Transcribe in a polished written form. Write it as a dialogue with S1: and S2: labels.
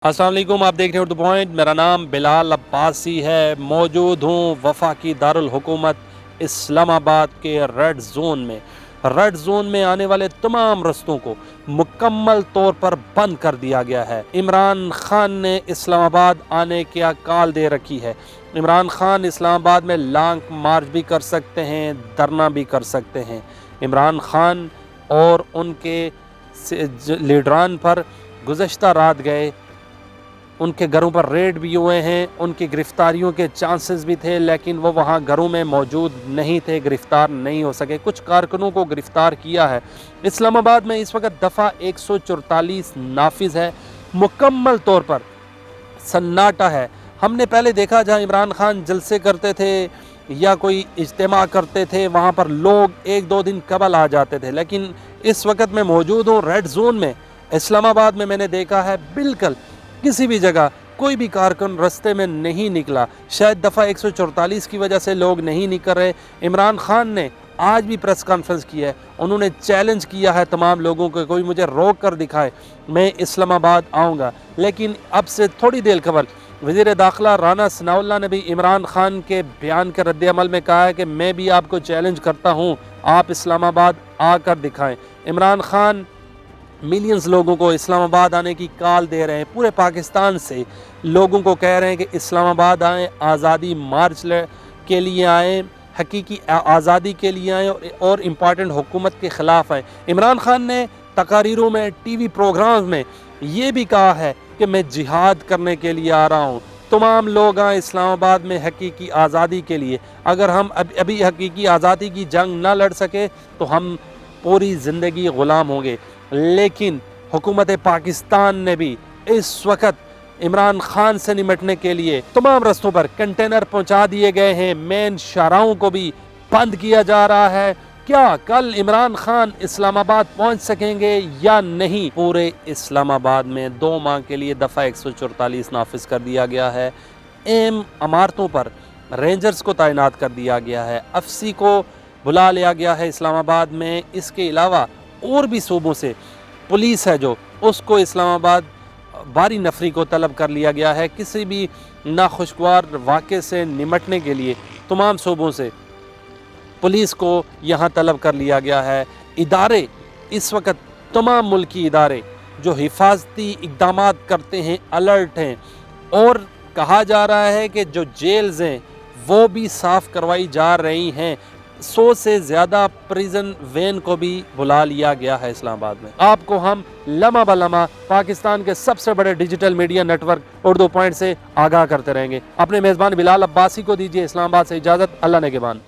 S1: अस्सलाम वालेकुम, आप देख रहे हैं उर्दू पॉइंट। मेरा नाम बिलाल अब्बासी है। मौजूद हूँ वफाकी दारुल हुकूमत इस्लामाबाद के रेड जोन में। रेड जोन में आने वाले तमाम रस्तों को मुकम्मल तौर पर बंद कर दिया गया है। इमरान खान ने इस्लामाबाद आने की कॉल दे रखी है। इमरान खान इस्लामाबाद में लॉन्ग मार्च भी कर सकते हैं, धरना भी कर सकते हैं। इमरान खान और उनके लीडरान पर गुज़श्ता रात गए, उनके घरों पर रेड भी हुए हैं, उनकी गिरफ्तारियों के चांसेस भी थे, लेकिन वो वहाँ घरों में मौजूद नहीं थे, गिरफ्तार नहीं हो सके। कुछ कारकुनों को गिरफ्तार किया है। इस्लामाबाद में इस वक्त दफ़ा 144 नाफिज है। मुकम्मल तौर पर सन्नाटा है। हमने पहले देखा जहाँ इमरान खान जलसे करते थे या कोई इज्तिमा करते थे, वहाँ पर लोग एक दो दिन कबल आ जाते थे, लेकिन इस वक्त मैं मौजूद हूँ रेड जोन में इस्लामाबाद में। मैंने देखा है बिल्कुल किसी भी जगह कोई भी कारकुन रास्ते में नहीं निकला। शायद दफ़ा 144 की वजह से लोग नहीं निकल रहे। इमरान खान ने आज भी प्रेस कॉन्फ्रेंस की है। उन्होंने चैलेंज किया है तमाम लोगों को, कोई मुझे रोक कर दिखाए, मैं इस्लामाबाद आऊँगा। लेकिन अब से थोड़ी देर कबल वज़ीर दाखिला राना सनाउल्लाह ने भी इमरान खान के बयान के रद्द-ए-अमल में कहा है कि मैं भी आपको चैलेंज करता हूँ, आप इस्लामाबाद आकर दिखाएँ। इमरान खान मिलियंस लोगों को इस्लामाबाद आने की कॉल दे रहे हैं। पूरे पाकिस्तान से लोगों को कह रहे हैं कि इस्लामाबाद आएँ, आज़ादी मार्च के लिए आएँ, हकीकी आज़ादी के लिए आएँ और इम्पॉर्टेंट हुकूमत के ख़िलाफ़ आएँ। इमरान खान ने तकारीरों में, टीवी प्रोग्राम्स में ये भी कहा है कि मैं जिहाद करने के लिए आ रहा हूँ। तमाम लोग आए इस्लामाबाद में हकीकी आज़ादी के लिए। अगर हम अभी हकीकी आज़ादी की जंग ना लड़ सके तो हम पूरी ज़िंदगी ग़ुलाम होंगे। लेकिन हुकूमत पाकिस्तान ने भी इस वक्त इमरान खान से निपटने के लिए तमाम रस्तों पर कंटेनर पहुंचा दिए गए हैं। मेन शाहराहों को भी बंद किया जा रहा है। क्या कल इमरान खान इस्लामाबाद पहुंच सकेंगे या नहीं? पूरे इस्लामाबाद में 2 माह के लिए दफ़ा 144 नाफिज कर दिया गया है। अहम इमारतों पर रेंजर्स को तैनात कर दिया गया है। एफसी को बुला लिया गया है इस्लामाबाद में। इसके अलावा और भी सूबों से पुलिस है जो उसको इस्लामाबाद बारी नफरी को तलब कर लिया गया है। किसी भी नाखुशगवार वाक़े से निपटने के लिए तमाम सूबों से पुलिस को यहाँ तलब कर लिया गया है। इदारे इस वक्त तमाम मुल्की इदारे जो हिफाजती इक़दामात करते हैं अलर्ट हैं, और कहा जा रहा है कि जो जेल्स हैं वो भी साफ़ करवाई जा रही हैं। 100 से ज़्यादा प्रिजन वैन को भी बुला लिया गया है इस्लामाबाद में। आपको हम लम्हा ब लम्हा पाकिस्तान के सबसे बड़े digital media network Urdu point से आगाह करते रहेंगे। अपने मेज़बान बिलाल अब्बासी को दीजिए इस्लामाबाद से इजाज़त। अल्लाह ने के बान।